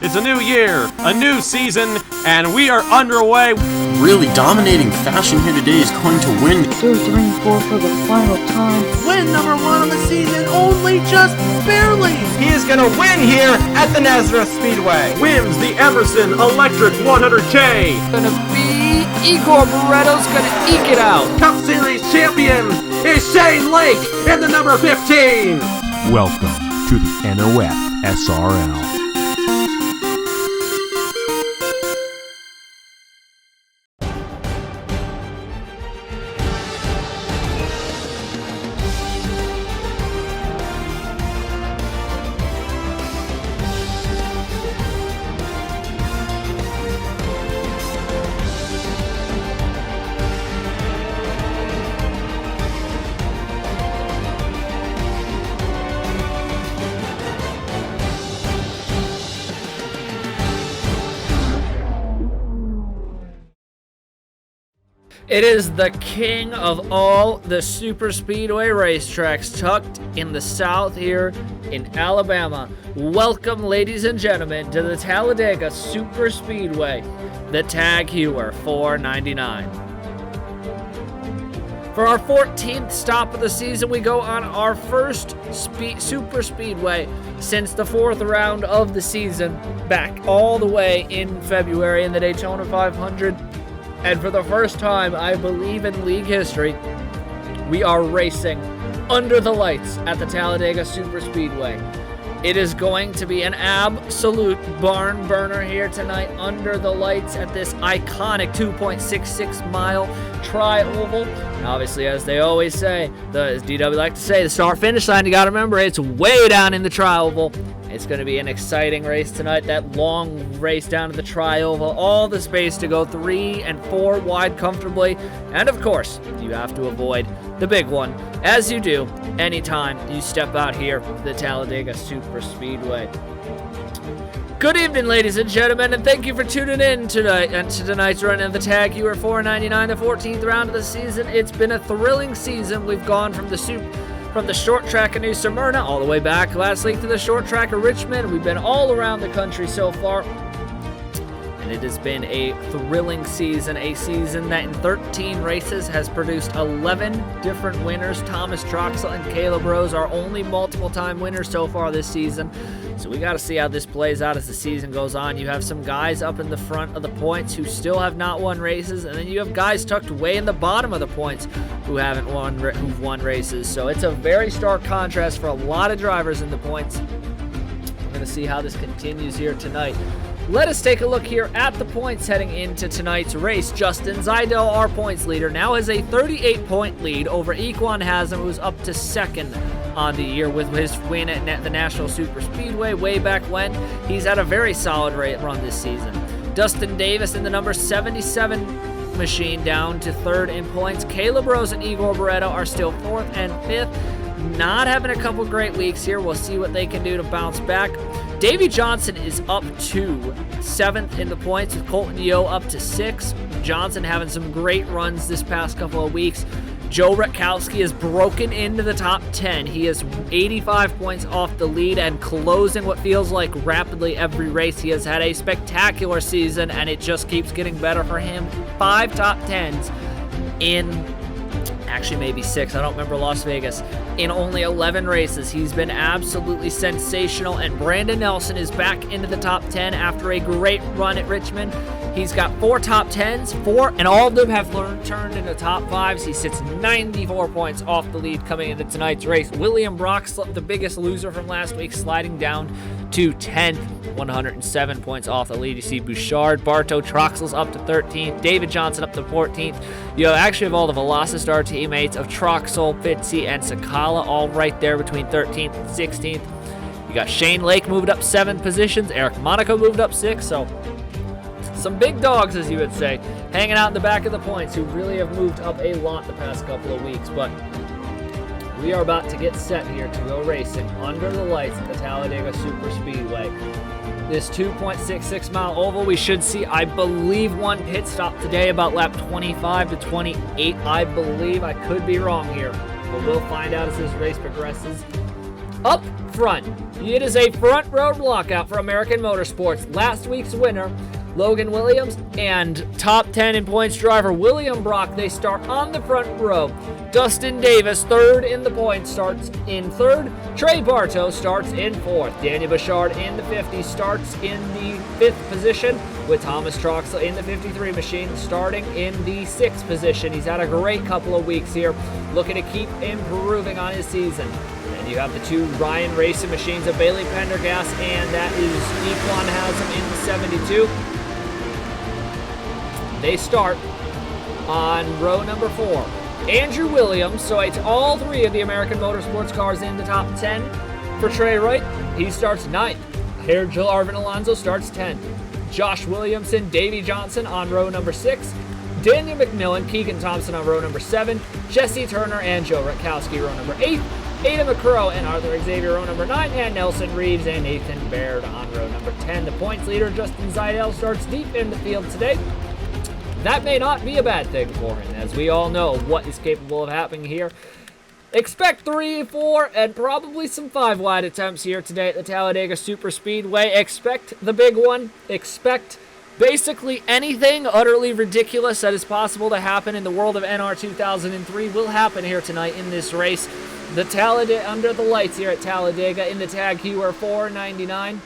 It's a new year, a new season, and we are underway. Really dominating fashion here today is going to win. 2, 3, 4 for the final time. Win number 1 on the season, only just barely. He is going to win here at the NOFSRL Speedway. Wins the Emerson Electric 100K. Gonna be Igor Barretto's gonna eke it out. Cup Series champion is Shane Lake in the number 15. Welcome to the NOFSRL. It is the king of all the super speedway racetracks tucked in the south here in Alabama. Welcome, ladies and gentlemen, to the Talladega Super Speedway, the Tag Heuer 499. For our 14th stop of the season, we go on our first super speedway since the 4th round of the season, back all the way in February in the Daytona 500. And for the first time, I believe in league history, we are racing under the lights at the Talladega Super Speedway. It is going to be an absolute barn burner here tonight under the lights at this iconic 2.66 mile tri-oval. And obviously, as they always say, as DW like to say, the start-finish line, you got to remember, it's way down in the tri-oval. It's going to be an exciting race tonight, that long race down to the tri-oval, all the space to go 3 and 4 wide comfortably. And of course, you have to avoid the big one, as you do anytime you step out here to the Talladega Super Speedway. Good evening, ladies and gentlemen, and thank you for tuning in tonight and to tonight's run of the Tag Heuer 499, the 14th round of the season. It's been a thrilling season. We've gone from the short track of New Smyrna all the way back last week to the short track of Richmond. We've been all around the country so far, and it has been a thrilling season, a season that in 13 races has produced 11 different winners. Thomas Troxell and Caleb Rose are only multiple-time winners so far this season, so we got to see how this plays out as the season goes on. You have some guys up in the front of the points who still have not won races, and then you have guys tucked way in the bottom of the points who've won races. So it's a very stark contrast for a lot of drivers in the points. We're going to see how this continues here tonight. Let us take a look here at the points heading into tonight's race. Justin Zeidel, our points leader, now has a 38-point lead over Equan Haslam, who's up to second on the year with his win at the National Super Speedway way back when. He's had a very solid run this season. Dustin Davis in the number 77 machine down to third in points. Caleb Rose and Igor Barretto are still fourth and fifth. Not having a couple great weeks here. We'll see what they can do to bounce back. Davey Johnson is up to seventh in the points with Colton Yeo up to sixth. Johnson having some great runs this past couple of weeks. Joe Rutkowski has broken into the top 10. He is 85 points off the lead and closing what feels like rapidly every race. He has had a spectacular season, and it just keeps getting better for him. 5 top 10s in, actually maybe 6, I don't remember Las Vegas, in only 11 races. He's been absolutely sensational, and Brandon Nelson is back into the top 10 after a great run at Richmond. He's got 4 top 10s, and all of them have turned into top 5s. He sits 94 points off the lead coming into tonight's race. William Brock, the biggest loser from last week, sliding down to 10th, 107 points off the lead. You see Bouchard, Bartow, Troxell's up to 13th, David Johnson up to 14th. You actually have all the Velocity teammates of Troxell, Fitzy, and Sakala all right there between 13th and 16th. You got Shane Lake moved up 7 positions, Eric Monaco moved up 6, so some big dogs, as you would say, hanging out in the back of the points who really have moved up a lot the past couple of weeks. But we are about to get set here to go racing under the lights at the Talladega Super Speedway. This 2.66 mile oval, we should see, I believe, one pit stop today about lap 25 to 28, I believe. I could be wrong here, but we'll find out as this race progresses. Up front, it is a front row lockout for American Motorsports. Last week's winner, Logan Williams, and top 10 in points driver William Brock, they start on the front row. Dustin Davis, third in the points, starts in third. Trey Bartow starts in fourth. Daniel Bouchard in the 50 starts in the fifth position, with Thomas Troxel in the 53 machine starting in the sixth position. He's had a great couple of weeks here, looking to keep improving on his season. And you have the two Ryan Racing machines of Bailey Pendergast, and that is Equan Haslam in the 72. They start on row number 4. Andrew Williams, so it's all three of the American Motorsports cars in the top 10. For Trey Wright, he starts 9th. Hergel Arvin Alonso starts 10th. Josh Williamson, Davey Johnson on row number 6. Daniel McMillan, Keegan Thompson on row number 7. Jesse Turner and Joe Rutkowski, row number 8. Ada McCrow and Arthur Xavier, row number 9. And Nelson Reeves and Nathan Baird on row number 10. The points leader, Justin Zeidel, starts deep in the field today. That may not be a bad thing for him, as we all know what is capable of happening here. Expect 3, 4, and probably some 5-wide attempts here today at the Talladega Super Speedway. Expect the big one. Expect basically anything utterly ridiculous that is possible to happen in the world of NR 2003 will happen here tonight in this race. The Talladega, under the lights here at Talladega in the Tag Heuer 499.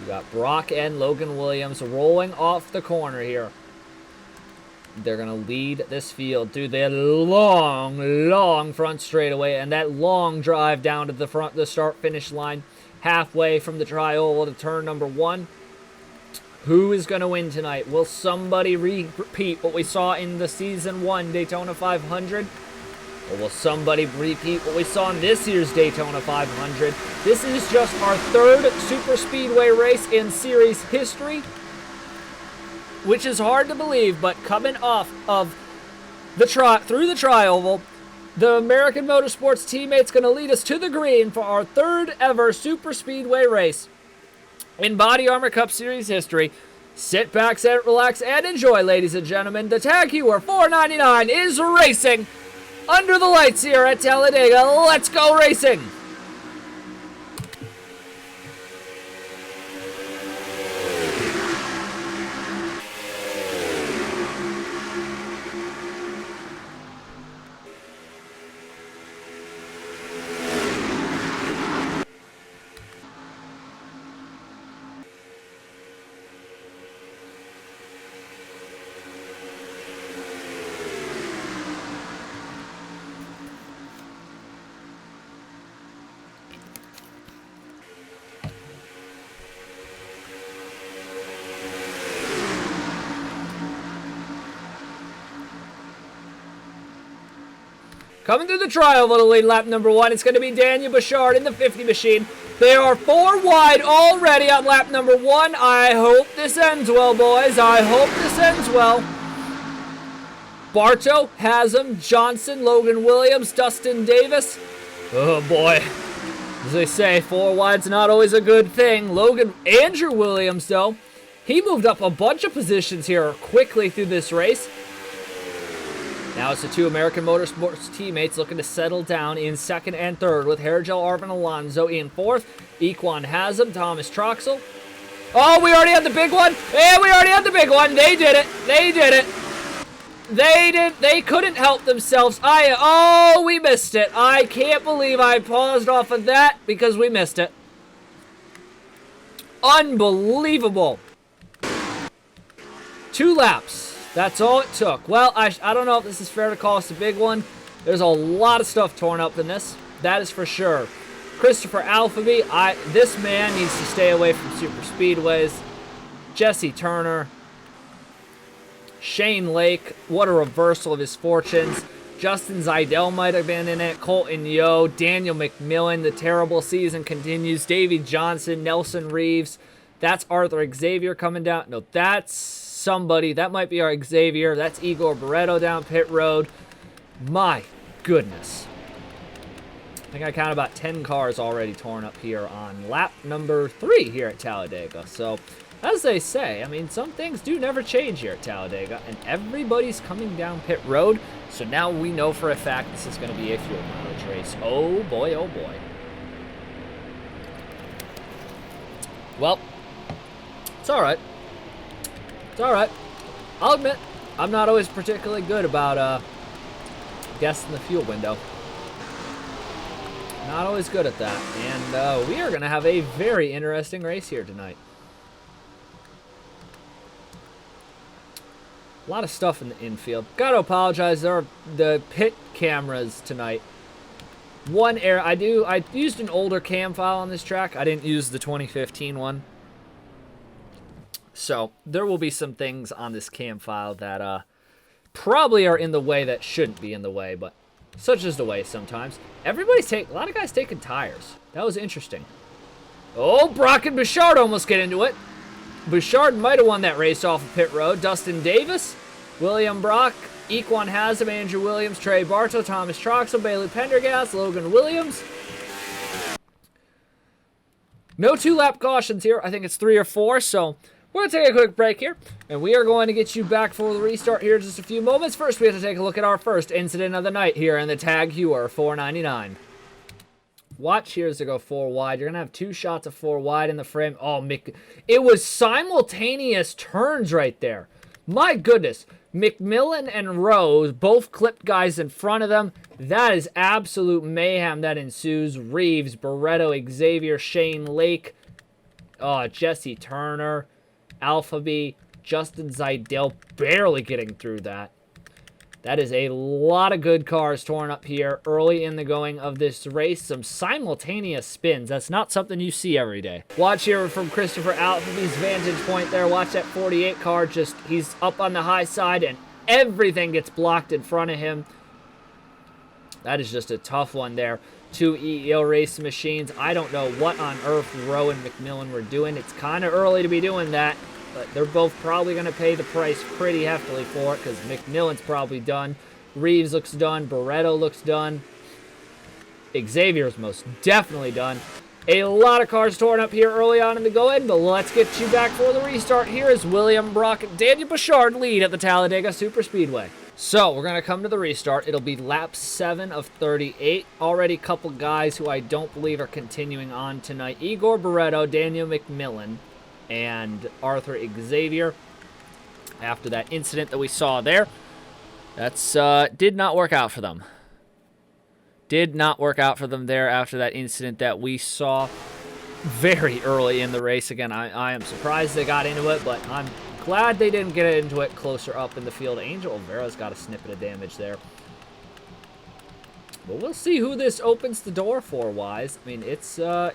We got Brock and Logan Williams rolling off the corner here. They're going to lead this field through the long front straightaway and that long drive down to the front, the start-finish line, halfway from the tri-oval to turn number 1. Who is going to win tonight? Will somebody repeat what we saw in the Season 1 Daytona 500? Or will somebody repeat what we saw in this year's Daytona 500? This is just our 3rd Super Speedway race in series history, which is hard to believe, but coming off of through the tri-oval, the American Motorsports teammate's going to lead us to the green for our 3rd ever Super Speedway race in Body Armor Cup Series history. Sit back, relax, and enjoy, ladies and gentlemen. The Tag Heuer 499 is racing under the lights here at Talladega. Let's go racing! Coming through the trial to lead lap number 1, it's going to be Daniel Bouchard in the 50 machine. They are 4 wide already on lap number 1. I hope this ends well, boys. I hope this ends well. Bartow, Haslam, Johnson, Logan Williams, Dustin Davis. Oh, boy. As they say, 4 wide's not always a good thing. Andrew Williams, though, he moved up a bunch of positions here quickly through this race. Now it's the 2 American Motorsports teammates looking to settle down in 2nd and 3rd, with Hergel Arvin Alonso in 4th, Equan Haslam, Thomas Troxel. Oh, we already had the big one. Yeah, we already had the big one. They did it. They did it. They couldn't help themselves. We missed it. I can't believe I paused off of that because we missed it. Unbelievable. 2 laps. That's all it took. Well, I don't know if this is fair to call us a big one. There's a lot of stuff torn up in this. That is for sure. Christopher Alphaby, this man needs to stay away from super speedways. Jesse Turner. Shane Lake, what a reversal of his fortunes. Justin Zeidel might have been in it. Colton Yo, Daniel McMillan, the terrible season continues. Davey Johnson, Nelson Reeves. That's Arthur Xavier coming down. No, that's somebody. That might be our Xavier. That's Igor Barreto down pit road. My goodness. I think I counted about 10 cars already torn up here on lap number 3 here at Talladega. So as they say, I mean, some things do never change here at Talladega, and everybody's coming down pit road, so now we know for a fact this is going to be a fuel mileage race. Oh boy, oh boy. Well, it's all right. It's all right. I'll admit, I'm not always particularly good about guessing the fuel window. Not always good at that. And we are going to have a very interesting race here tonight. A lot of stuff in the infield. Got to apologize. There are the pit cameras tonight. One error. I used an older cam file on this track. I didn't use the 2015 one. So there will be some things on this cam file that probably are in the way that shouldn't be in the way, but such is the way sometimes. A lot of guys taking tires. That was interesting. Oh, Brock and Bouchard almost get into it. Bouchard might have won that race off of pit road. Dustin Davis, William Brock, Equan Haslam, Andrew Williams, Trey Bartow, Thomas Troxel, Bailey Pendergast, Logan Williams. No 2-lap cautions here. I think it's 3 or 4, so we're going to take a quick break here, and we are going to get you back for the restart here in just a few moments. First, we have to take a look at our first incident of the night here in the Tag Heuer 499. Watch here as they go 4 wide. You're going to have 2 shots of 4 wide in the frame. Oh, it was simultaneous turns right there. My goodness. McMillan and Rose both clipped guys in front of them. That is absolute mayhem that ensues. Reeves, Barretto, Xavier, Shane Lake, Jesse Turner, Alphaby, Justin Zidell barely getting through that. That is a lot of good cars torn up here early in the going of this race. Some simultaneous spins. That's not something you see every day. Watch here from Christopher Alphaby's vantage point there. Watch that 48 car. He's up on the high side and everything gets blocked in front of him. That is just a tough one there. 2 EEO race machines. I don't know what on earth Rowe and McMillan were doing. It's kind of early to be doing that. But they're both probably going to pay the price pretty heftily for it because McMillan's probably done. Reeves looks done. Barretto looks done. Xavier's most definitely done. A lot of cars torn up here early on in the go-in, but let's get you back for the restart. Here is William Brock and Daniel Bouchard lead at the Talladega Super Speedway. So we're going to come to the restart. It'll be lap 7 of 38. Already a couple guys who I don't believe are continuing on tonight. Igor Barretto, Daniel McMillan, and Arthur Xavier. After that incident that we saw there, that's did not work out for them. Did not work out for them there after that incident that we saw very early in the race. Again, I am surprised they got into it, but I'm glad they didn't get into it closer up in the field. Angel Olvera's got a snippet of damage there. But we'll see who this opens the door for, wise. I mean, it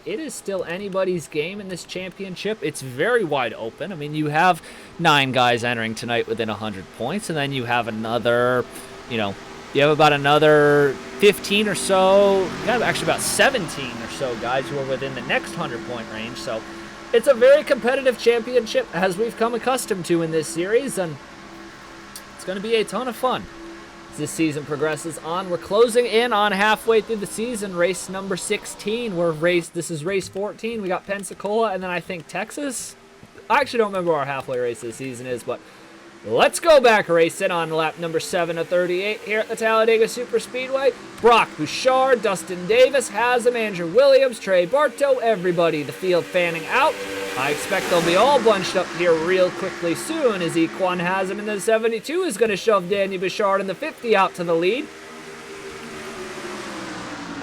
is still anybody's game in this championship. It's very wide open. I mean, you have 9 guys entering tonight within 100 points, and then you have another, you have about another 15 or so, you have actually about 17 or so guys who are within the next 100-point range. So it's a very competitive championship, as we've come accustomed to in this series, and it's going to be a ton of fun. As this season progresses on, we're closing in on halfway through the season. Race number 16. This is race 14. We got Pensacola, and then I think Texas. I actually don't remember what our halfway race of the season is, but let's go back racing on lap number 7 of 38 here at the Talladega Super Speedway. Brock Bouchard, Dustin Davis, Haslam, Andrew Williams, Trey Bartow, everybody. The field fanning out. I expect they'll be all bunched up here real quickly soon as Equan Haslam in the 72 is going to shove Daniel Bouchard in the 50 out to the lead.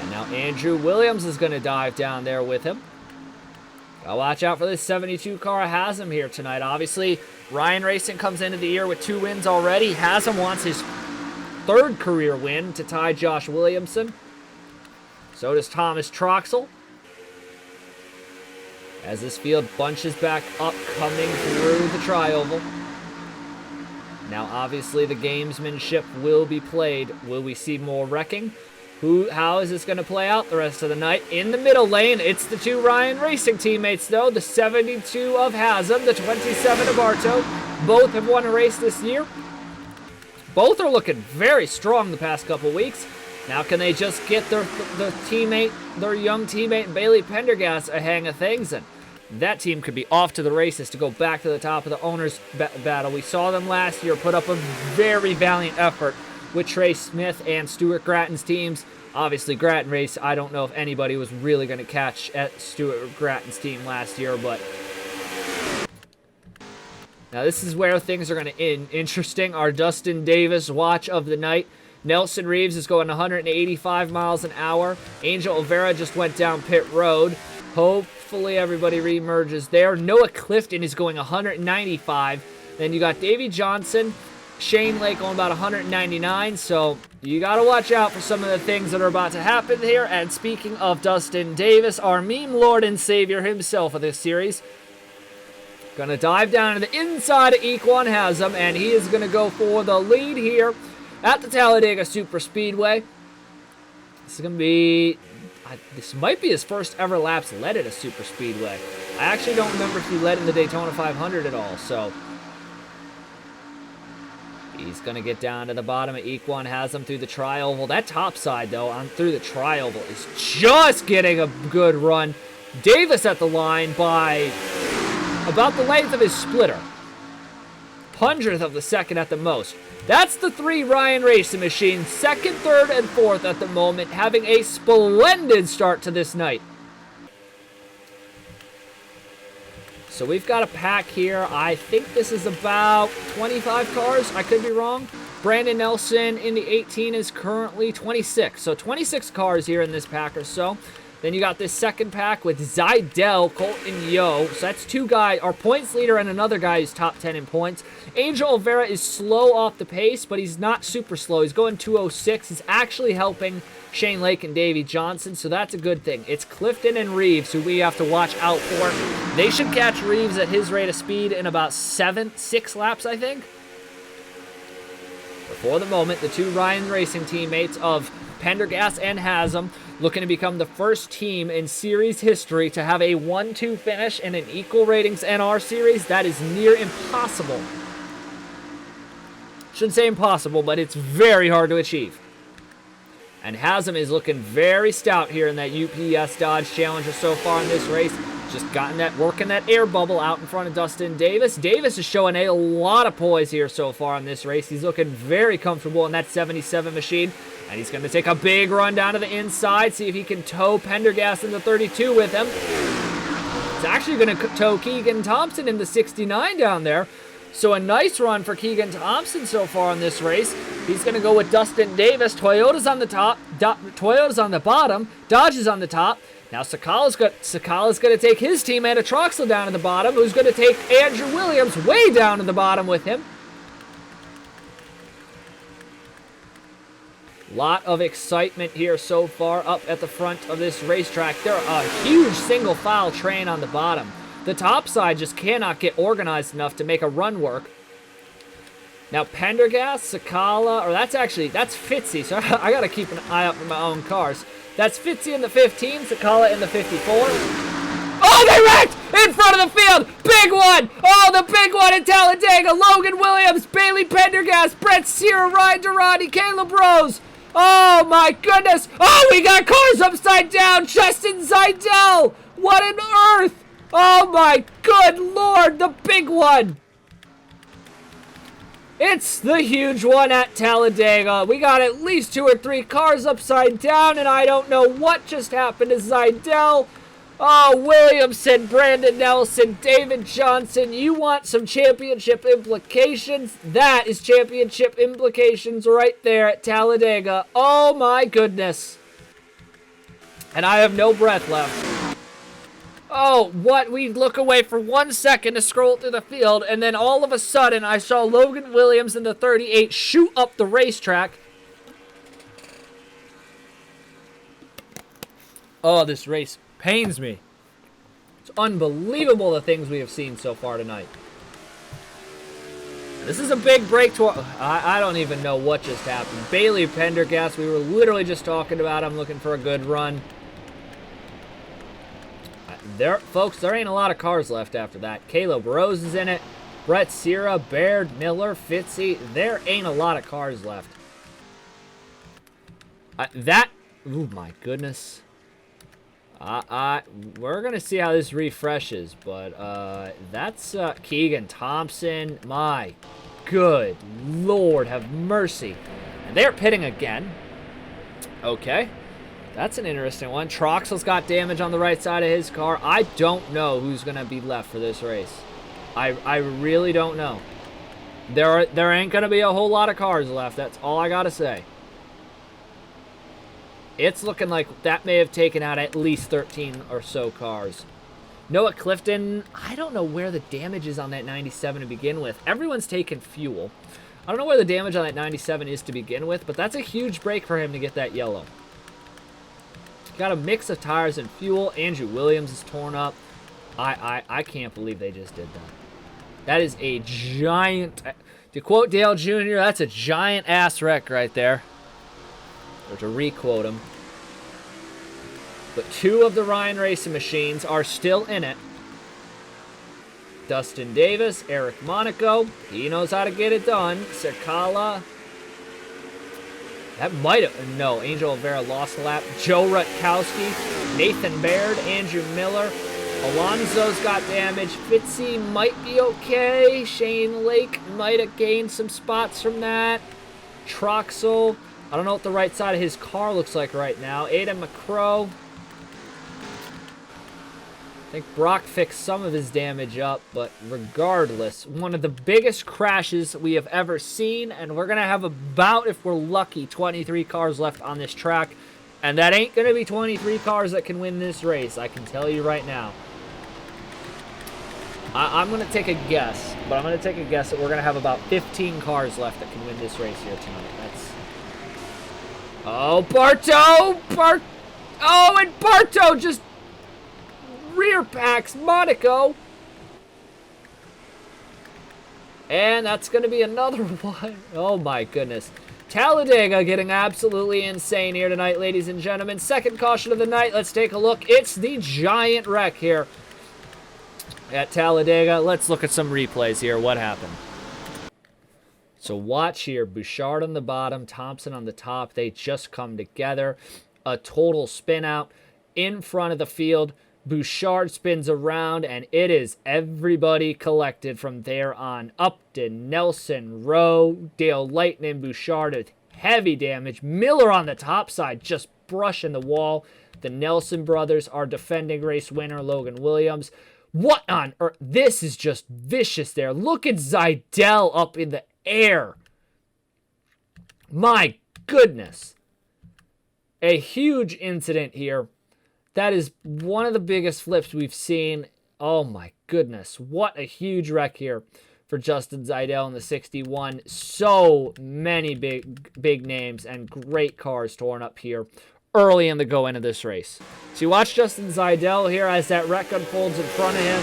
And now Andrew Williams is going to dive down there with him. Gotta watch out for this 72 car Haslam here tonight. Obviously, Ryan Racing comes into the year with 2 wins already. Haslam wants his 3rd career win to tie Josh Williamson. So does Thomas Troxel. As this field bunches back up, coming through the tri-oval. Now, obviously, the gamesmanship will be played. Will we see more wrecking? How is this going to play out the rest of the night? In the middle lane, it's the 2 Ryan Racing teammates, though. The 72 of Haslam, the 27 of Bartow. Both have won a race this year. Both are looking very strong the past couple weeks. Now, can they just get their young teammate, Bailey Pendergast, a hang of things? And that team could be off to the races to go back to the top of the owners battle. We saw them last year put up a very valiant effort with Trey Smith and Stuart Gratton's teams. Obviously, Gratton race, I don't know if anybody was really going to catch at Stuart Gratton's team last year, but now this is where things are going to end interesting. Our Dustin Davis watch of the night. Nelson Reeves is going 185 miles an hour. Angel Olvera just went down pit road. Hopefully everybody reemerges there. Noah Clifton is going 195. Then you got Davey Johnson, Shane Lake going about 199. So you got to watch out for some of the things that are about to happen here. And speaking of Dustin Davis, our meme lord and savior himself of this series, going to dive down to the inside of Equan Haslam, and he is going to go for the lead here at the Talladega Super Speedway. This is going to be, this might be his first ever laps led at a Super Speedway. I actually don't remember if he led in the Daytona 500 at all, so he's going to get down to the bottom of Equan Haslam through the tri-oval. That top side, though, on through the tri-oval is just getting a good run. Davis at the line by about the length of his splitter. 100th of the second at the most. That's the three Ryan Racing Machines, second, third, and fourth at the moment, having a splendid start to this night. So we've got a pack here. I think this is about 25 cars. I could be wrong. Brandon Nelson in the 18 is currently 26. So 26 cars here in this pack or so. Then you got this second pack with Zidell, Colton Yo. So that's two guys, our points leader and another guy who's top 10 in points. Angel Olvera is slow off the pace, but he's not super slow. He's going 206. He's actually helping Shane Lake and Davey Johnson, so that's a good thing. It's Clifton and Reeves who we have to watch out for. They should catch Reeves at his rate of speed in about 6 laps, I think. But for the moment, the two Ryan Racing teammates of Pendergast and Haslam looking to become the first team in series history to have a 1-2 finish in an equal ratings NR series. That is near impossible. Shouldn't say impossible, but it's very hard to achieve. And Haslam is looking very stout here in that UPS Dodge Challenger so far in this race. Just working that air bubble out in front of Dustin Davis. Davis is showing a lot of poise here so far in this race. He's looking very comfortable in that 77 machine. And he's going to take a big run down to the inside, see if he can tow Pendergast in the 32 with him. He's actually going to tow Keegan Thompson in the 69 down there. So a nice run for Keegan Thompson so far in this race. He's going to go with Dustin Davis. Toyota's on the top. Toyota's on the bottom. Dodge is on the top. Now Sakala's going to take his teammate Troxel down to the bottom, who's going to take Andrew Williams way down to the bottom with him. Lot of excitement here so far up at the front of this racetrack. There are a huge single file train on the bottom. The top side just cannot get organized enough to make a run work. Now Pendergast, Sakala, or that's Fitzy, so I gotta keep an eye out for my own cars. That's Fitzy in the 15, Sakala in the 54. Oh, they wrecked in front of the field! Big one! Oh, the big one in Talladega! Logan Williams, Bailey Pendergast, Brett Sear, Ryan Durrani, Caleb Rose. Oh my goodness! Oh, we got cars upside down! Justin Zidell! What on earth? Oh my good lord, the big one! It's the huge one at Talladega. We got at least 2 or 3 cars upside down, and I don't know what just happened to Zidell. Oh, Williamson, Brandon Nelson, David Johnson, you want some championship implications? That is championship implications right there at Talladega. Oh my goodness. And I have no breath left. Oh, what? We look away for 1 second to scroll through the field, and then all of a sudden I saw Logan Williams in the 38 shoot up the racetrack. Oh, this race pains me. It's unbelievable the things we have seen so far tonight. This is a big break to I don't even know what just happened. Bailey Pendergast, we were literally just talking about him looking for a good run. Folks, there ain't a lot of cars left after that. Caleb Rose is in it. Brett Sierra, Baird, Miller, Fitzy. There ain't a lot of cars left. Oh my goodness. We're going to see how this refreshes, but that's Keegan Thompson. My good Lord, have mercy. And they're pitting again. Okay. That's an interesting one. Troxel's got damage on the right side of his car. I don't know who's going to be left for this race. I really don't know. There ain't going to be a whole lot of cars left. That's all I got to say. It's looking like that may have taken out at least 13 or so cars. Noah Clifton, I don't know where the damage is on that 97 to begin with. Everyone's taken fuel. I don't know where the damage on that 97 is to begin with, but that's a huge break for him to get that yellow. Got a mix of tires and fuel. Andrew Williams is torn up. I can't believe they just did that. That is a giant, to quote Dale Jr., that's a giant ass wreck right there. Or to re-quote him. But 2 of the Ryan Racing machines are still in it. Dustin Davis, Eric Monaco. He knows how to get it done. Sakala. That might have... No, Angel Oliveira lost a lap. Joe Rutkowski. Nathan Baird. Andrew Miller. Alonso's got damage. Fitzy might be okay. Shane Lake might have gained some spots from that. Troxel. I don't know what the right side of his car looks like right now. Aiden McCrow. I think Brock fixed some of his damage up, but regardless, one of the biggest crashes we have ever seen, and we're going to have about, if we're lucky, 23 cars left on this track, and that ain't going to be 23 cars that can win this race, I can tell you right now. I'm going to take a guess, but I'm going to take a guess that we're going to have about 15 cars left that can win this race here tonight. Oh, Barto! Oh, and Barto just rear packs Monaco. And that's going to be another one. Oh, my goodness. Talladega getting absolutely insane here tonight, ladies and gentlemen. Second caution of the night. Let's take a look. It's the giant wreck here at Talladega. Let's look at some replays here. What happened? So watch here, Bouchard on the bottom, Thompson on the top. They just come together. A total spin out in front of the field. Bouchard spins around, and it is everybody collected from there on. Upton, Nelson, Rowe, Dale Lightning, Bouchard with heavy damage. Miller on the top side just brushing the wall. The Nelson brothers are defending race winner Logan Williams. What on earth? This is just vicious there. Look at Zidell up in the air. My goodness. A huge incident here. That is one of the biggest flips we've seen. Oh my goodness. What a huge wreck here for Justin Zidell in the 61. So many big names and great cars torn up here early in the go-in of this race. So you watch Justin Zidell here as that wreck unfolds in front of him.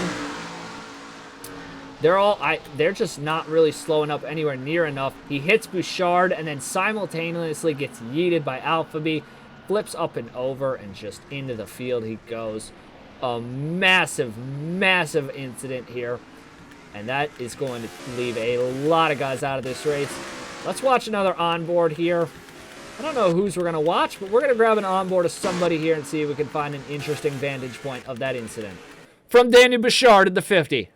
They're just not really slowing up anywhere near enough. He hits Bouchard and then simultaneously gets yeeted by Alphabet. Flips up and over and just into the field he goes. A massive, massive incident here. And that is going to leave a lot of guys out of this race. Let's watch another onboard here. I don't know whose we're going to watch, but we're going to grab an onboard of somebody here and see if we can find an interesting vantage point of that incident. From Daniel Bouchard at the 50.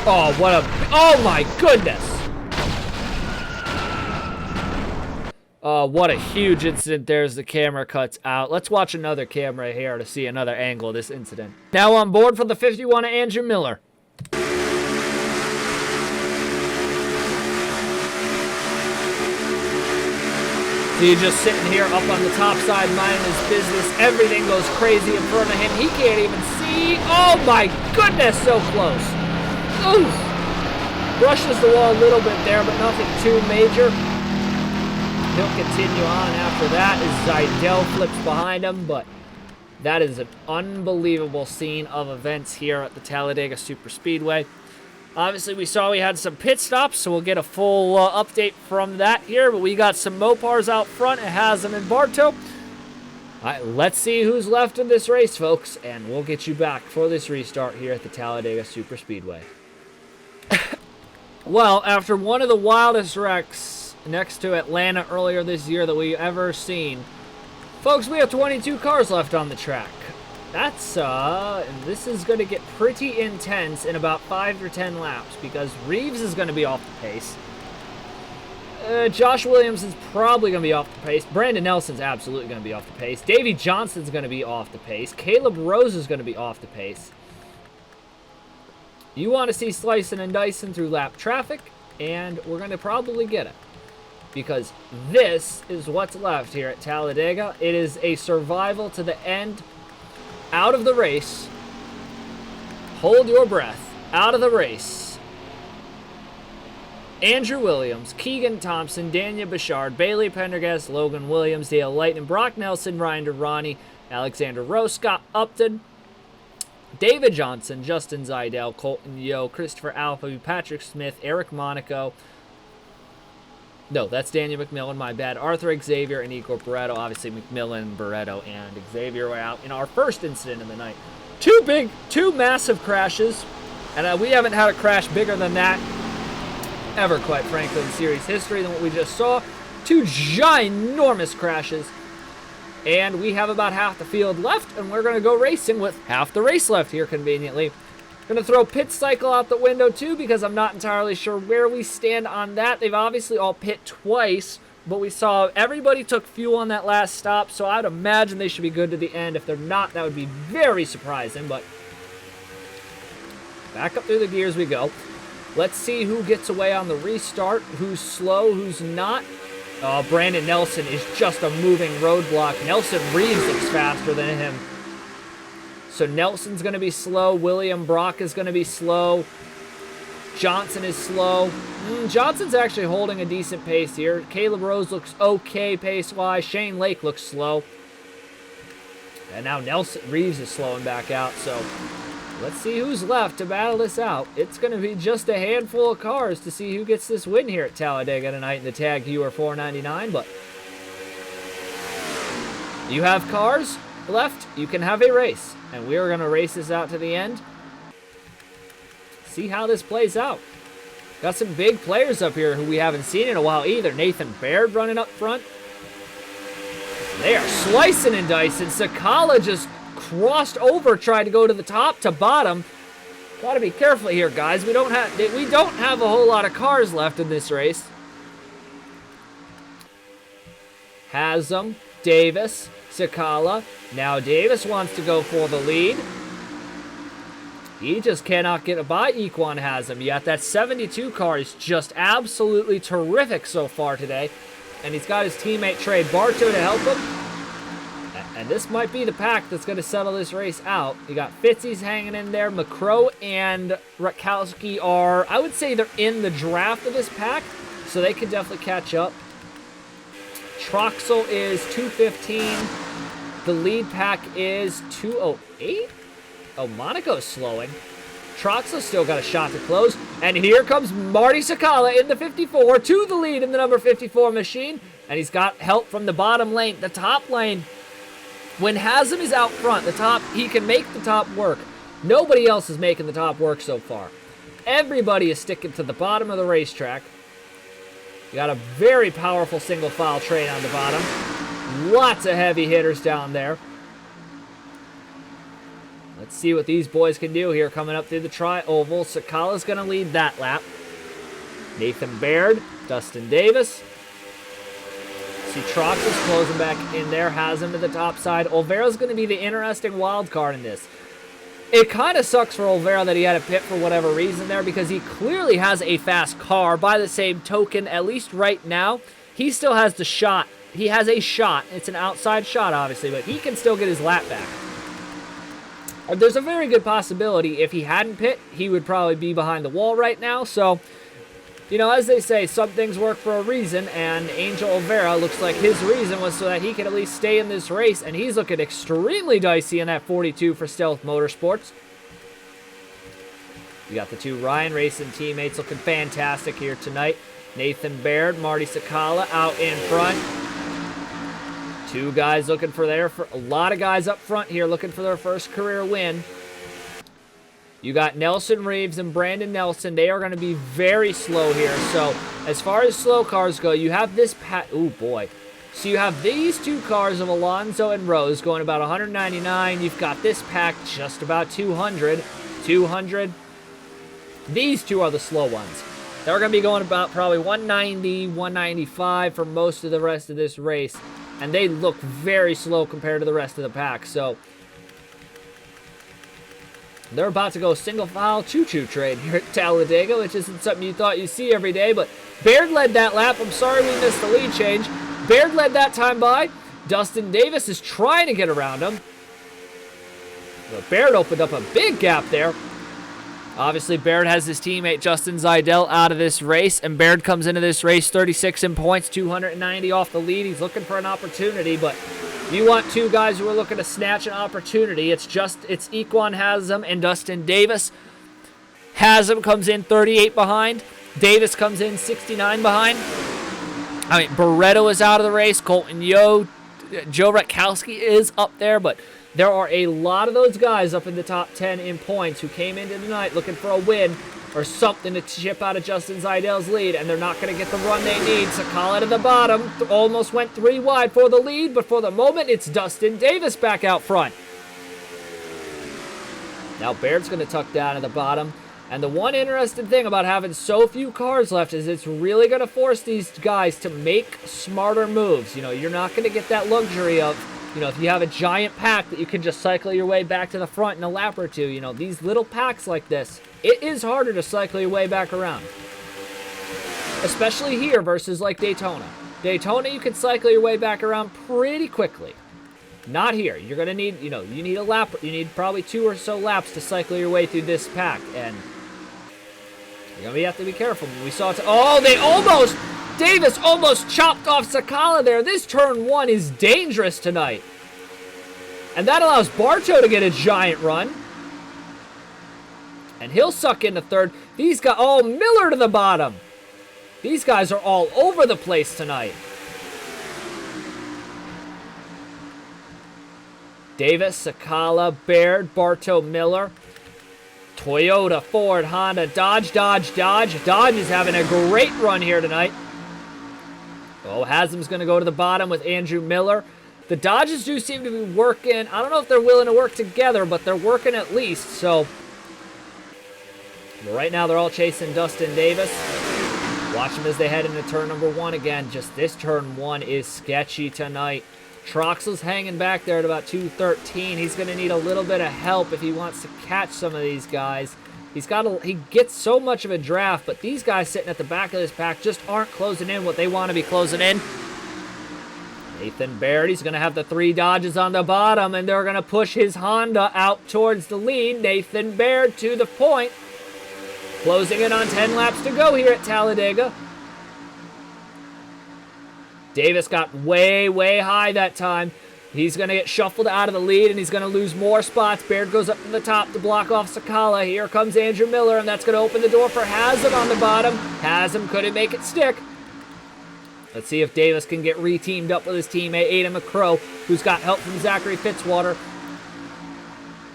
Oh, oh my goodness. What a huge incident there as the camera cuts out. Let's watch another camera here to see another angle of this incident. Now on board for the 51 of Andrew Miller. So he's just sitting here up on the top side minding his business. Everything goes crazy in front of him. He can't even see. Oh my goodness, so close. Oof. Brushes the wall a little bit there, but nothing too major. He'll continue on after that as Zidell flips behind him, but that is an unbelievable scene of events here at the Talladega Super Speedway. Obviously, we saw we had some pit stops, so we'll get a full update from that here, but we got some Mopars out front. It has them in Bartow. All right, let's see who's left in this race, folks, and we'll get you back for this restart here at the Talladega Super Speedway. Well, after one of the wildest wrecks next to Atlanta earlier this year that we've ever seen, folks, we have 22 cars left on the track. That's, and this is going to get pretty intense in about 5 or 10 laps because Reeves is going to be off the pace. Josh Williams is probably going to be off the pace. Brandon Nelson's absolutely going to be off the pace. Davey Johnson's going to be off the pace. Caleb Rose is going to be off the pace. You want to see slicing and dicing through lap traffic, and we're going to probably get it. Because this is what's left here at Talladega. It is a survival to the end, out of the race. Hold your breath. Out of the race. Andrew Williams, Keegan Thompson, Daniel Bouchard, Bailey Pendergast, Logan Williams, Dale Lightning, Brock Nelson, Ryan Durrani, Alexander Rose, Scott Upton, David Johnson, Justin Zidell, Colton Yo, Christopher Alpha, Patrick Smith, Eric Monaco. No, that's Daniel McMillan, my bad. Arthur Xavier and Igor Barreto. Obviously, McMillan, Barreto, and Xavier were out in our first incident of the night. Two massive crashes, and we haven't had a crash bigger than that ever, quite frankly, in series history than what we just saw. 2 ginormous crashes. And we have about half the field left, and we're going to go racing with half the race left here, conveniently. Going to throw pit cycle out the window, too, because I'm not entirely sure where we stand on that. They've obviously all pit twice, but we saw everybody took fuel on that last stop, so I'd imagine they should be good to the end. If they're not, that would be very surprising, but back up through the gears we go. Let's see who gets away on the restart, who's slow, who's not. Brandon Nelson is just a moving roadblock. Nelson Reeves looks faster than him. So Nelson's going to be slow. William Brock is going to be slow. Johnson is slow. Johnson's actually holding a decent pace here. Caleb Rose looks okay pace-wise. Shane Lake looks slow. And now Nelson Reeves is slowing back out. So let's see who's left to battle this out. It's going to be just a handful of cars to see who gets this win here at Talladega tonight in the Tag Heuer 499. But you have cars left, you can have a race. And we are going to race this out to the end. See how this plays out. Got some big players up here who we haven't seen in a while either. Nathan Baird running up front. They are slicing and dicing. Sakala just crossed over, tried to go to the top to bottom. Got to be careful here, guys. We don't have a whole lot of cars left in this race. Haslam, Davis, Sakala. Now Davis wants to go for the lead. He just cannot get by Equan Haslam yet. That 72 car is just absolutely terrific so far today. And he's got his teammate Trey Bartow to help him. And this might be the pack that's going to settle this race out. You got Fitzy's hanging in there. McCrow and Rakowski are, I would say they're in the draft of this pack, so they could definitely catch up. Troxel is 215. The lead pack is 208. Oh, Monaco's slowing. Troxel's still got a shot to close. And here comes Marty Sakala in the 54 to the lead in the number 54 machine. And he's got help from the bottom lane, the top lane. When Haslam is out front, the top, he can make the top work. Nobody else is making the top work so far. Everybody is sticking to the bottom of the racetrack. You got a very powerful single file train on the bottom. Lots of heavy hitters down there. Let's see what these boys can do here coming up through the tri-oval. Sakala's going to lead that lap. Nathan Baird, Dustin Davis. See Troxel's closing back in there, has him to the top side. Olvera's going to be the interesting wild card in this. It kind of sucks for Olvera that he had a pit for whatever reason there because he clearly has a fast car. By the same token, at least right now, he still has the shot. He has a shot. It's an outside shot, obviously, but he can still get his lap back. There's a very good possibility if he hadn't pit, he would probably be behind the wall right now. So, you know, as they say, some things work for a reason, and Angel Olvera looks like his reason was so that he could at least stay in this race, and he's looking extremely dicey in that 42 for Stealth Motorsports. You got the two Ryan Racing teammates looking fantastic here tonight. Nathan Baird, Marty Sakala out in front. Two guys looking for a lot of guys up front here looking for their first career win. You got Nelson Reeves and Brandon Nelson. They are going to be very slow here. So as far as slow cars go, you have this oh boy. So you have these two cars of Alonso and Rose going about 199. You've got this pack just about 200. 200. These two are the slow ones. They're going to be going about probably 190, 195 for most of the rest of this race. And they look very slow compared to the rest of the pack. So they're about to go single file choo-choo train here at Talladega, which isn't something you thought you'd see every day. But Baird led that lap. I'm sorry we missed the lead change. Baird led that time by. Dustin Davis is trying to get around him. But Baird opened up a big gap there. Obviously, Baird has his teammate Justin Zeidel out of this race, and Baird comes into this race 36 in points, 290 off the lead. He's looking for an opportunity, but you want two guys who are looking to snatch an opportunity. It's Equan Haslam and Dustin Davis. Haslam comes in 38 behind. Davis comes in 69 behind. Barretto is out of the race. Colton Yo, Joe Rutkowski is up there, but there are a lot of those guys up in the top 10 in points who came into tonight looking for a win or something to chip out of Justin Zeidel's lead, and they're not going to get the run they need. Sakala to the bottom, almost went 3 wide for the lead, but for the moment, it's Dustin Davis back out front. Now Baird's going to tuck down at the bottom, and the one interesting thing about having so few cars left is it's really going to force these guys to make smarter moves. You know, you're not going to get that luxury of, if you have a giant pack that you can just cycle your way back to the front in a lap or two. These little packs like this, it is harder to cycle your way back around. Especially here versus like Daytona. Daytona, you can cycle your way back around pretty quickly. Not here. You're going to need, you need a lap. You need probably 2 or so laps to cycle your way through this pack. And you're going to have to be careful. We saw it. Davis almost chopped off Sakala there. This turn 1 is dangerous tonight. And that allows Bartow to get a giant run. And he'll suck into third. These guys, Miller to the bottom. These guys are all over the place tonight. Davis, Sakala, Baird, Bartow, Miller. Toyota, Ford, Honda, Dodge. Dodge is having a great run here tonight. Haslam's going to go to the bottom with Andrew Miller. The Dodges do seem to be working. I don't know if they're willing to work together, but they're working at least. So, but right now they're all chasing Dustin Davis. Watch them as they head into turn number 1 again. Just this turn 1 is sketchy tonight. Troxel's hanging back there at about 213. He's going to need a little bit of help if he wants to catch some of these guys. He gets so much of a draft, but these guys sitting at the back of this pack just aren't closing in what they want to be closing in. Nathan Baird, he's going to have the 3 Dodges on the bottom, and they're going to push his Honda out towards the lead. Nathan Baird to the point. Closing in on 10 laps to go here at Talladega. Davis got way, way high that time. He's going to get shuffled out of the lead, and he's going to lose more spots. Baird goes up to the top to block off Sakala. Here comes Andrew Miller, and that's going to open the door for Haslam on the bottom. Haslam couldn't make it stick. Let's see if Davis can get re-teamed up with his teammate, Adam McCrow, who's got help from Zachary Fitzwater.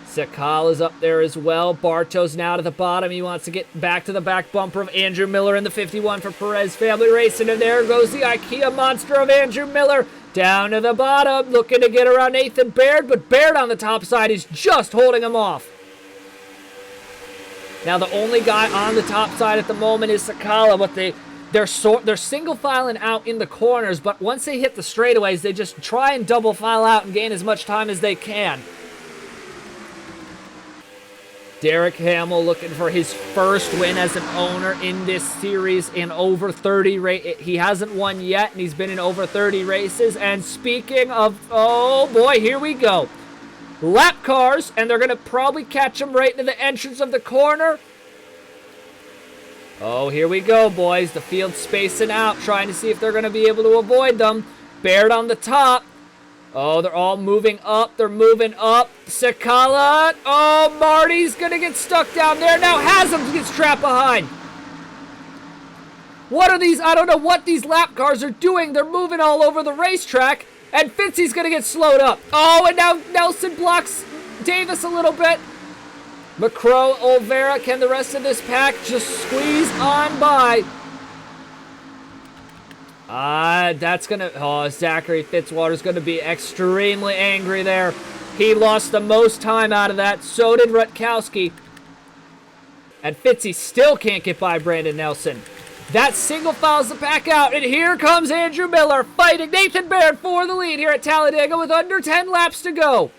Sakala's up there as well. Bartow's now to the bottom. He wants to get back to the back bumper of Andrew Miller in the 51 for Perez Family Racing, and there goes the IKEA monster of Andrew Miller. Down to the bottom, looking to get around Nathan Baird, but Baird on the top side is just holding him off. Now the only guy on the top side at the moment is Sakala, but they're single filing out in the corners, but once they hit the straightaways, they just try and double file out and gain as much time as they can. Derek Hamill looking for his first win as an owner in this series in over 30 races. He hasn't won yet, and he's been in over 30 races. And speaking of, oh boy, here we go. Lap cars, and they're going to probably catch him right into the entrance of the corner. Oh, here we go, boys. The field's spacing out, trying to see if they're going to be able to avoid them. Baird on the top. Oh, they're all moving up. They're moving up. Sakala. Oh, Marty's going to get stuck down there. Now Haslam gets trapped behind. What are these? I don't know what these lap cars are doing. They're moving all over the racetrack. And Fitzy's going to get slowed up. Oh, and now Nelson blocks Davis a little bit. McCrow, Olvera, can the rest of this pack just squeeze on by? That's going to... Oh, Zachary Fitzwater's going to be extremely angry there. He lost the most time out of that. So did Rutkowski. And Fitzy still can't get by Brandon Nelson. That single fouls the pack out, and here comes Andrew Miller fighting Nathan Baird for the lead here at Talladega with under 10 laps to go.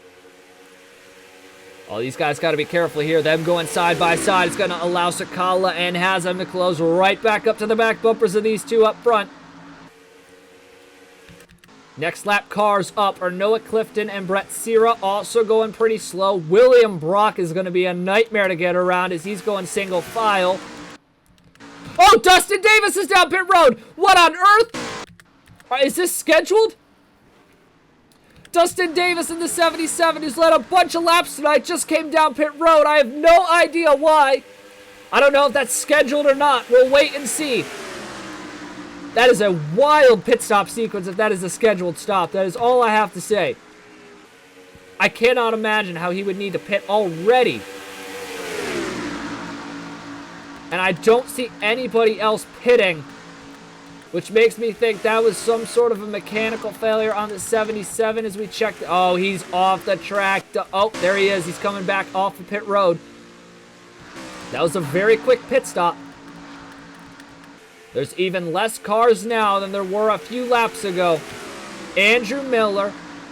Oh, these guys got to be careful here. Them going side by side is going to allow Sakala and Hazem to close right back up to the back bumpers of these two up front. Next lap cars up are Noah Clifton and Brett Sierra, also going pretty slow. William Brock is going to be a nightmare to get around as he's going single file. Oh, Dustin Davis is down pit road. What on earth? Is this scheduled? Dustin Davis in the 77, who's led a bunch of laps tonight, just came down pit road. I have no idea why. I don't know if that's scheduled or not. We'll wait and see. That is a wild pit stop sequence if that is a scheduled stop. That is all I have to say. I cannot imagine how he would need to pit already. And I don't see anybody else pitting, which makes me think that was some sort of a mechanical failure on the 77 as we checked. Oh, he's off the track. Oh, there he is. He's coming back off the pit road. That was a very quick pit stop. There's even less cars now than there were a few laps ago. Andrew Miller,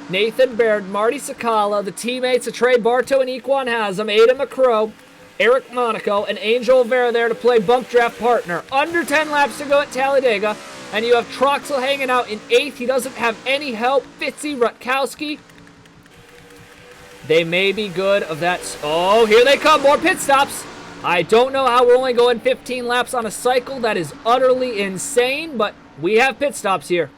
Nathan Baird, Marty Sakala, the teammates of Trey Bartow and Equan Haslam, Aidan McCrow, Eric Monaco, and Angel Vera there to play bump draft partner. Under 10 laps to go at Talladega, and you have Troxel hanging out in 8th. He doesn't have any help. Fitzy, Rutkowski. They may be good of that. Oh, here they come. More pit stops. I don't know how we're only going 15 laps on a cycle. That is utterly insane, but we have pit stops here.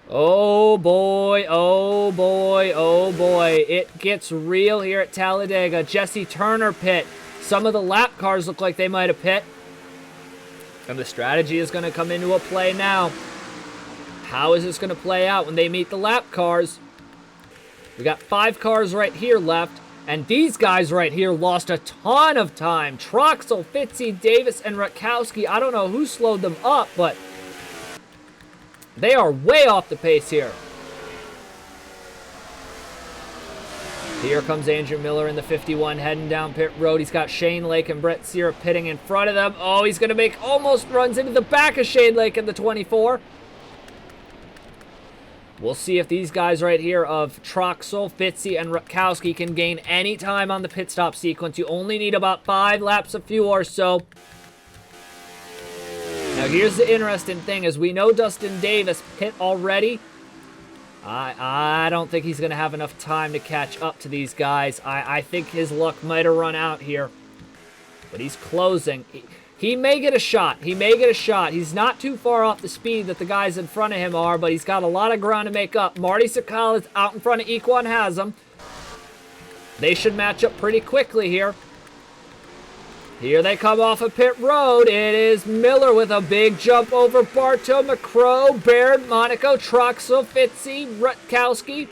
Oh boy, oh boy, oh boy. It gets real here at Talladega. Jesse Turner pit. Some of the lap cars look like they might have pit. And the strategy is going to come into a play now. How is this going to play out when they meet the lap cars? We got 5 cars right here left. And these guys right here lost a ton of time. Troxel, Fitzy, Davis, and Rutkowski. I don't know who slowed them up, but they are way off the pace here. Here comes Andrew Miller in the 51 heading down pit road. He's got Shane Lake and Brett Sierra pitting in front of them. Oh, he's going to make almost runs into the back of Shane Lake in the 24. We'll see if these guys right here of Troxel, Fitzy, and Rutkowski can gain any time on the pit stop sequence. You only need about 5 laps of fuel or so. Now here's the interesting thing, is we know Dustin Davis pit already. I don't think he's going to have enough time to catch up to these guys. I think his luck might have run out here. But he's closing. He may get a shot. He may get a shot. He's not too far off the speed that the guys in front of him are, but he's got a lot of ground to make up. Marty Sakala is out in front of Equan Haslam. They should match up pretty quickly here. Here they come off of pit road. It is Miller with a big jump over Bartow, McCrow, Baird, Monaco, Troxel, Fitzy, Rutkowski.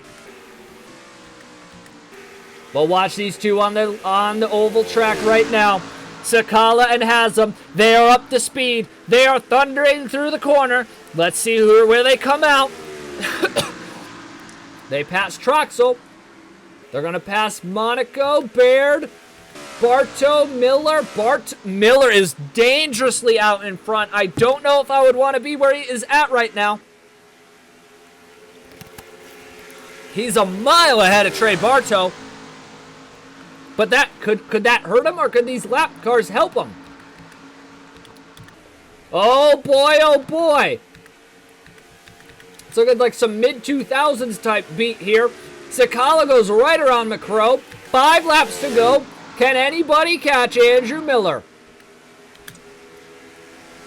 We'll watch these two on the oval track right now. Sakala and Haslam, they are up to speed. They are thundering through the corner. Let's see where they come out. They pass Troxel. They're going to pass Monaco, Baird, Bartow, Miller. Miller is dangerously out in front. I don't know if I would want to be where he is at right now. He's a mile ahead of Trey Bartow. But that could that hurt him, or could these lap cars help him? Oh boy, oh boy. It's looking like some mid-2000s type beat here. Sakala goes right around McCrow. 5 laps to go. Can anybody catch Andrew Miller?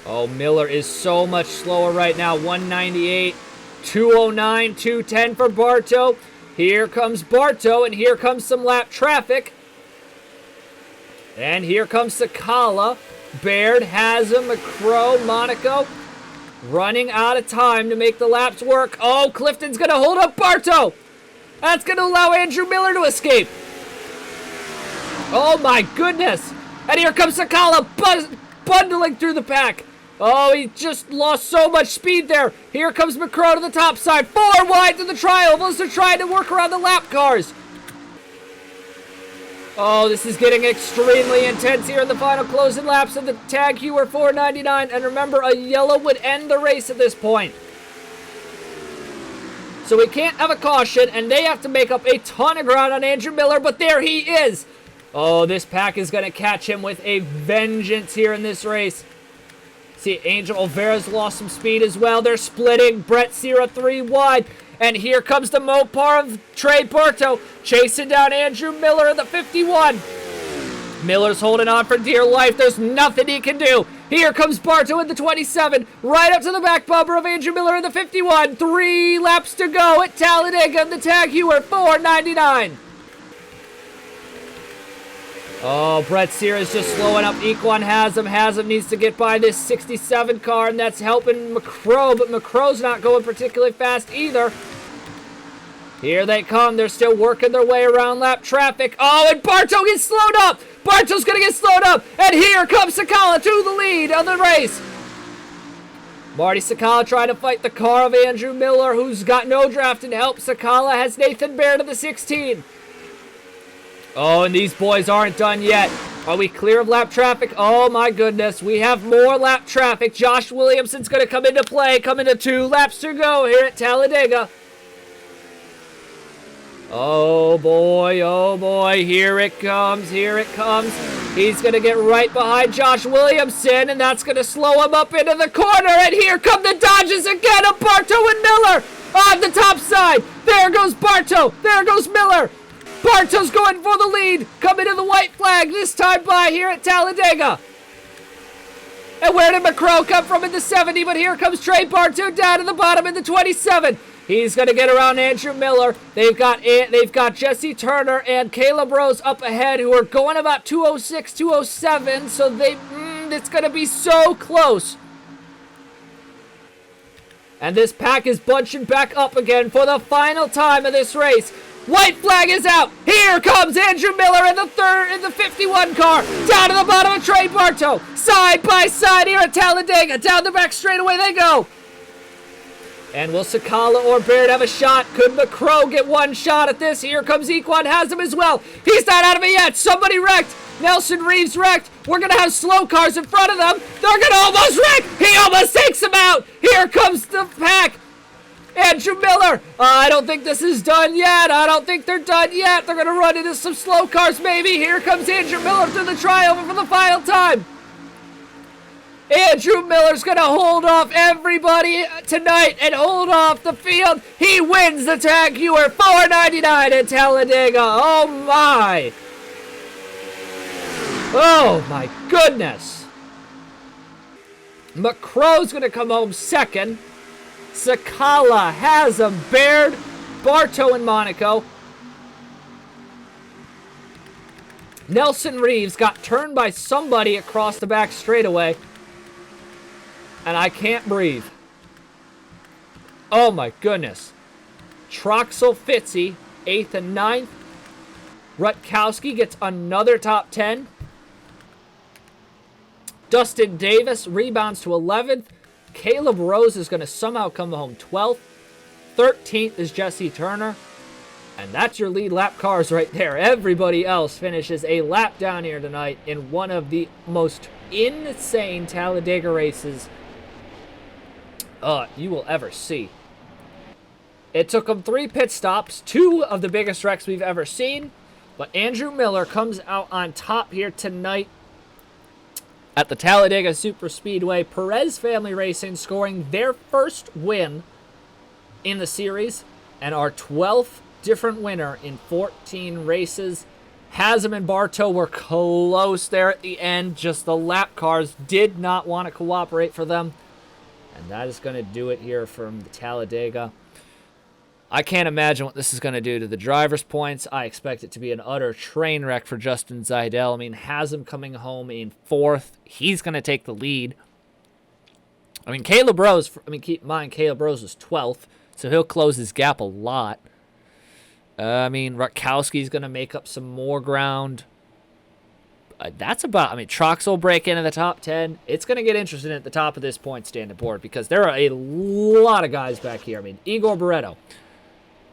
Oh, Miller is so much slower right now. 198, 209, 210 for Bartow. Here comes Bartow, and here comes some lap traffic. And here comes Sakala, Baird, Haslam, McCrow, Monaco. running out of time to make the laps work. Oh, Clifton's going to hold up Bartow. That's going to allow Andrew Miller to escape. Oh, my goodness. And here comes Sakala bundling through the pack. Oh, he just lost so much speed there. Here comes McCrow to the top side. 4 wide to the tri-ovals. They're trying to work around the lap cars. Oh, this is getting extremely intense here in the final closing laps of the Tag Heuer 499. And remember, a yellow would end the race at this point. So we can't have a caution, and they have to make up a ton of ground on Andrew Miller, but there he is. Oh, this pack is going to catch him with a vengeance here in this race. See, Angel Olvera's lost some speed as well. They're splitting. Brett Sierra 3 wide. And here comes the Mopar of Trey Bartow chasing down Andrew Miller in the 51. Miller's holding on for dear life. There's nothing he can do. Here comes Bartow in the 27. Right up to the back bumper of Andrew Miller in the 51. 3 laps to go at Talladega in the Tag Heuer 499. Oh, Brett Sears just slowing up Equan Haslam. Haslam needs to get by this 67 car, and that's helping McCrow, but McCrow's not going particularly fast either. Here they come. They're still working their way around lap traffic. Oh, and Bartow gets slowed up. Bartow's going to get slowed up, and here comes Sakala to the lead of the race. Marty Sakala trying to fight the car of Andrew Miller, who's got no drafting help. Sakala has Nathan Baird to the 16. Oh, and these boys aren't done yet. Are we clear of lap traffic? Oh, my goodness. We have more lap traffic. Josh Williamson's going to come into play. Coming to 2 laps to go here at Talladega. Oh, boy. Here it comes. Here it comes. He's going to get right behind Josh Williamson, and that's going to slow him up into the corner. And here come the Dodges again of Bartow and Miller on the top side. There goes Bartow. There goes Miller. Bartow's going for the lead, coming to the white flag, this time by here at Talladega. And where did McCrow come from in the 70? But here comes Trey Bartow down to the bottom in the 27. He's going to get around Andrew Miller. They've got Jesse Turner and Caleb Rose up ahead, who are going about 206, 207. So it's going to be so close. And this pack is bunching back up again for the final time of this race. White flag is out. Here comes Andrew Miller in the 51 car. Down to the bottom of Trey Bartow. Side by side here at Talladega. Down the back straightaway they go. And will Sakala or Baird have a shot? Could McCrow get one shot at this? Here comes Equan Haslam as well. He's not out of it yet. Somebody wrecked. Nelson Reeves wrecked. We're going to have slow cars in front of them. They're going to almost wreck. He almost takes them out. Here comes the pack. Andrew Miller. I don't think this is done yet. I don't think they're done yet. They're going to run into some slow cars maybe. Here comes Andrew Miller through the trioval for the final time. Andrew Miller's going to hold off everybody tonight and hold off the field. He wins the Tag Heuer 499 at Talladega. Oh, my. Oh, my goodness. McCrow's going to come home second. Sakala, Haslam, Baird, Bartow, and Monaco. Nelson Reeves got turned by somebody across the back straightaway. And I can't breathe. Oh my goodness. Troxel Fitzy, 8th and 9th. Rutkowski gets another top 10. Dustin Davis rebounds to 11th. Caleb Rose is going to somehow come home 12th. 13th is Jesse Turner. And that's your lead lap cars right there. Everybody else finishes a lap down here tonight in one of the most insane Talladega races you will ever see. It took them 3 pit stops, 2 of the biggest wrecks we've ever seen. But Andrew Miller comes out on top here tonight at the Talladega Super Speedway. Perez Family Racing scoring their first win in the series and our 12th different winner in 14 races. Haslam and Bartow were close there at the end. Just the lap cars did not want to cooperate for them. And that is going to do it here from the Talladega. I can't imagine what this is going to do to the driver's points. I expect it to be an utter train wreck for Justin Zeidel. I mean, Haslam coming home in 4th. He's going to take the lead. I mean, Caleb Rose, keep in mind, Caleb Rose was 12th, so he'll close his gap a lot. Rutkowski's going to make up some more ground. Trucks will break into the top 10. It's going to get interesting at the top of this point standing board because there are a lot of guys back here. Igor Barreto,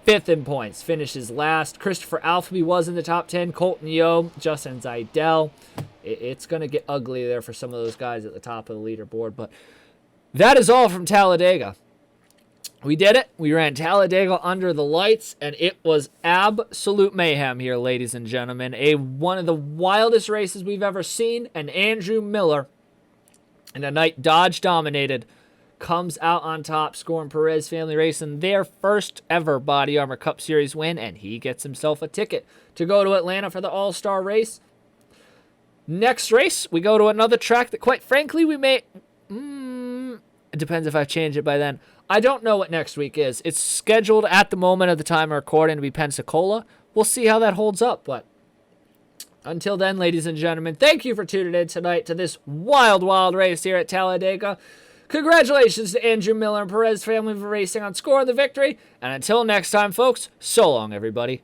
5th in points, finishes last. Christopher Alfrey was in the top 10. Colton Yo, Justin Zeidel. It's going to get ugly there for some of those guys at the top of the leaderboard. But that is all from Talladega. We did it. We ran Talladega under the lights, and it was absolute mayhem here, ladies and gentlemen. One of the wildest races we've ever seen, and Andrew Miller, in a night Dodge dominated, comes out on top, scoring Perez Family Racing their first ever Body Armor Cup Series win, and he gets himself a ticket to go to Atlanta for the All-Star race. Next race, we go to another track that, quite frankly, we may... it depends if I've changed it by then. I don't know what next week is. It's scheduled at the moment of the time of recording to be Pensacola. We'll see how that holds up, but until then, ladies and gentlemen, thank you for tuning in tonight to this wild, wild race here at Talladega. Congratulations to Andrew Miller and Perez Family for Racing on scoring the victory. And until next time, folks, so long, everybody.